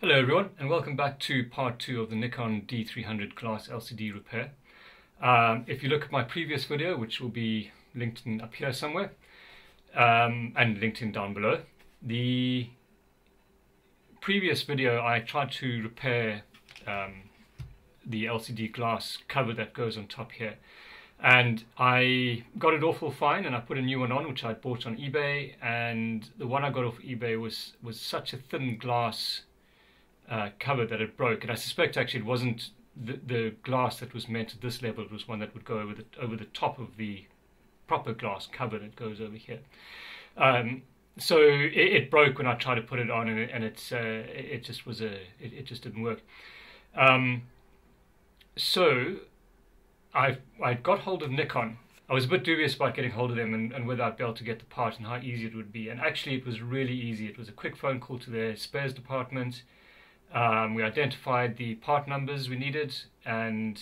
Hello everyone, and welcome back to part 2 of the Nikon D300 glass LCD repair. If you look at my previous video, which will be linked in up here somewhere, and linked in down below, the previous video I tried to repair the LCD glass cover that goes on top here, and I got it off all fine, and I put a new one on which I bought on eBay, and the one I got off eBay was such a thin glass cover that it broke, and I suspect actually it wasn't the glass that was meant at this level. It was one that would go over the top of the proper glass cover that goes over here. So it broke when I tried to put it on, and it just didn't work. So I got hold of Nikon. I was a bit dubious about getting hold of them and whether I'd be able to get the part and how easy it would be. And actually, it was really easy. It was a quick phone call to their spares department. We identified the part numbers we needed, and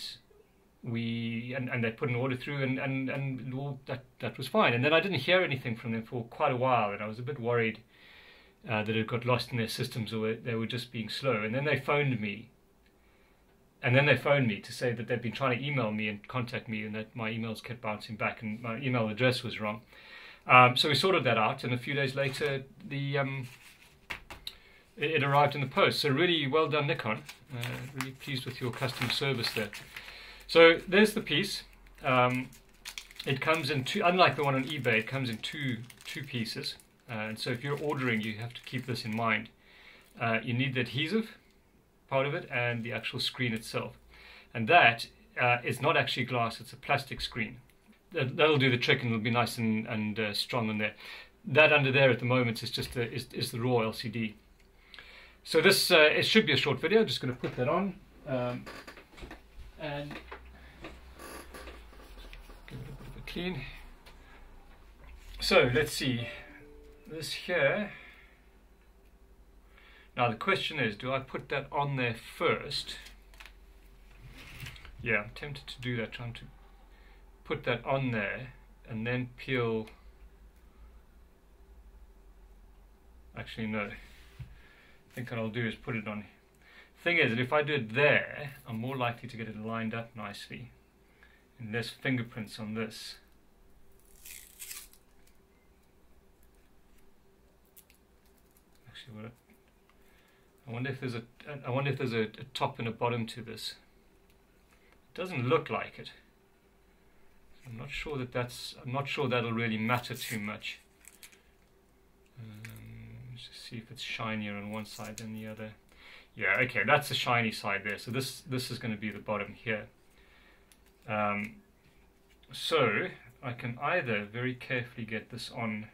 they put an order through, and all that was fine. And then I didn't hear anything from them for quite a while, and I was a bit worried that it got lost in their systems, or they were just being slow. And then they phoned me, to say that they'd been trying to email me and contact me, and that my emails kept bouncing back, and my email address was wrong. So we sorted that out, and a few days later, it arrived in the post. So really well done, Nikon. Really pleased with your customer service there. So there's the piece. It comes in two, unlike the one on eBay, it comes in two pieces. And so if you're ordering, you have to keep this in mind. You need the adhesive part of it and the actual screen itself. And that is not actually glass, it's a plastic screen. That'll do the trick, and it'll be nice and strong on there. That under there at the moment is just is the raw LCD. So this it should be a short video. Just going to put that on and give it a bit of a clean. So let's see this here. Now the question is, do I put that on there first? Yeah, I'm tempted to do that, trying to put that on there and then peel. Actually, no. I think what I'll do is put it on. Thing is that if I do it there, I'm more likely to get it lined up nicely, and less fingerprints on this. Actually, I wonder if there's a top and a bottom to this. It doesn't look like it. I'm not sure that'll really matter too much. Let's just see if it's shinier on one side than the other. Yeah, okay, that's the shiny side there. So this is going to be the bottom here. So I can either very carefully get this on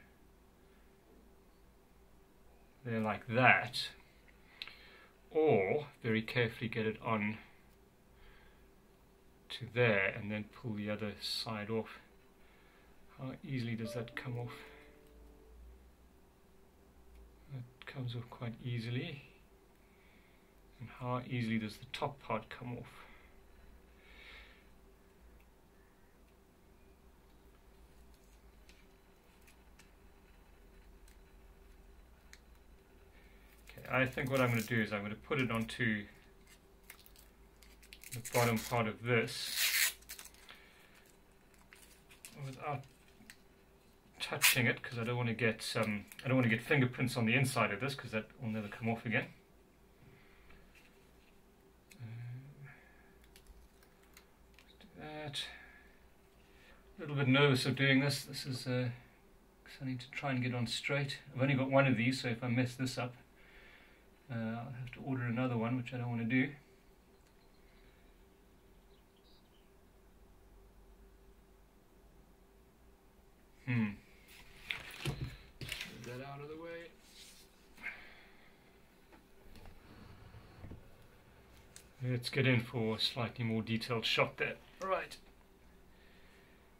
there like that, or very carefully get it on to there and then pull the other side off. How easily does that come off? That comes off quite easily. And how easily does the top part come off? Okay, I think what I'm going to do is I'm going to put it onto the bottom part of this without touching it, because I don't want to get fingerprints on the inside of this, because that will never come off again. Let's do that. A little bit nervous of doing this. This is because I need to try and get on straight. I've only got one of these, so if I mess this up, I'll have to order another one, which I don't want to do. Move that out of the way. Let's get in for a slightly more detailed shot there. Right.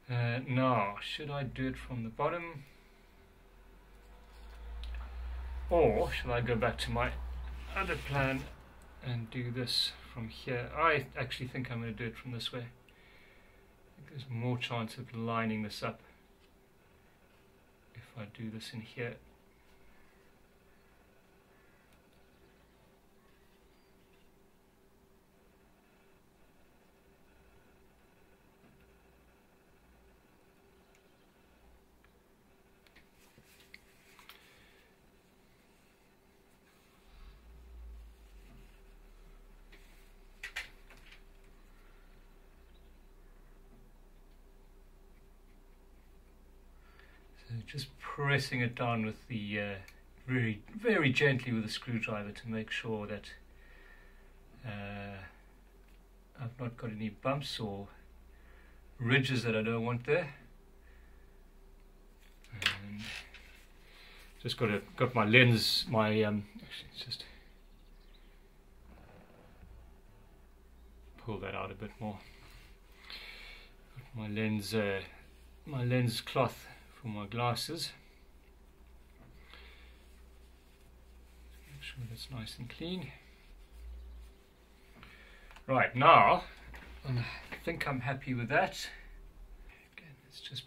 Now, should I do it from the bottom? Or should I go back to my other plan and do this from here? I actually think I'm going to do it from this way. I think there's more chance of lining this up if I do this in here. just pressing it down with the very, very gently with a screwdriver to make sure that I've not got any bumps or ridges that I don't want there. And just got my lens, actually just pull that out a bit more. Got my lens cloth for my glasses. Make sure that's nice and clean. Right, now I think I'm happy with that. Again, let's just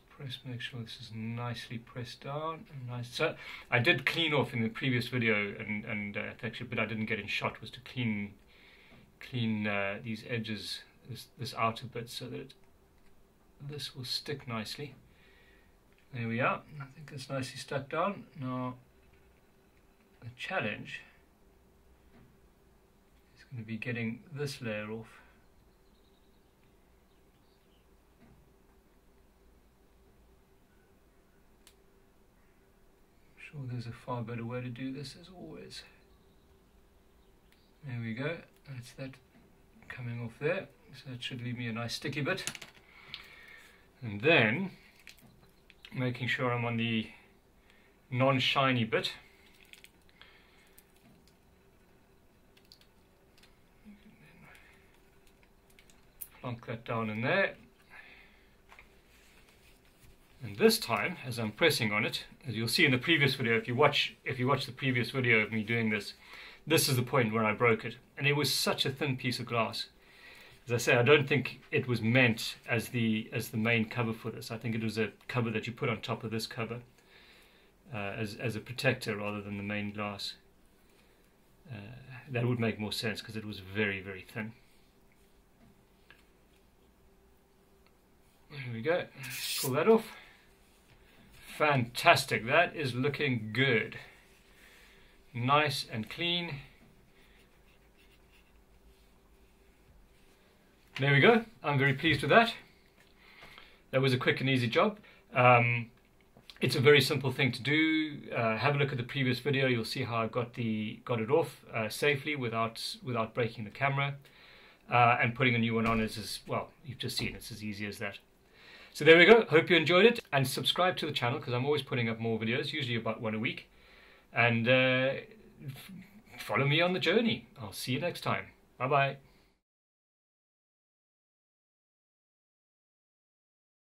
make sure this is nicely pressed down and nice. So I did clean off in the previous video, and actually, but I didn't get in shot, was to clean these edges, this outer bit, so that this will stick nicely. There we are. I think it's nicely stuck down. Now the challenge is going to be getting this layer off. I'm sure there's a far better way to do this, as always. There we go. That's that coming off there. So it should leave me a nice sticky bit. And then making sure I'm on the non-shiny bit. Plonk that down in there. And this time, as I'm pressing on it, as you'll see in the previous video, if you watch the previous video of me doing this, this is the point where I broke it. And it was such a thin piece of glass. As I say, I don't think it was meant as the main cover for this. I think it was a cover that you put on top of this cover as a protector rather than the main glass. That would make more sense because it was very, very thin. There we go. Pull that off. Fantastic. That is looking good. Nice and clean. There we go. I'm very pleased with that. That was a quick and easy job. It's a very simple thing to do. Have a look at the previous video. You'll see how I got it off safely without breaking the camera. And putting a new one on is well, you've just seen it's as easy as that. So there we go. Hope you enjoyed it, and subscribe to the channel because I'm always putting up more videos, usually about one a week. And follow me on the journey. I'll see you next time. Bye bye.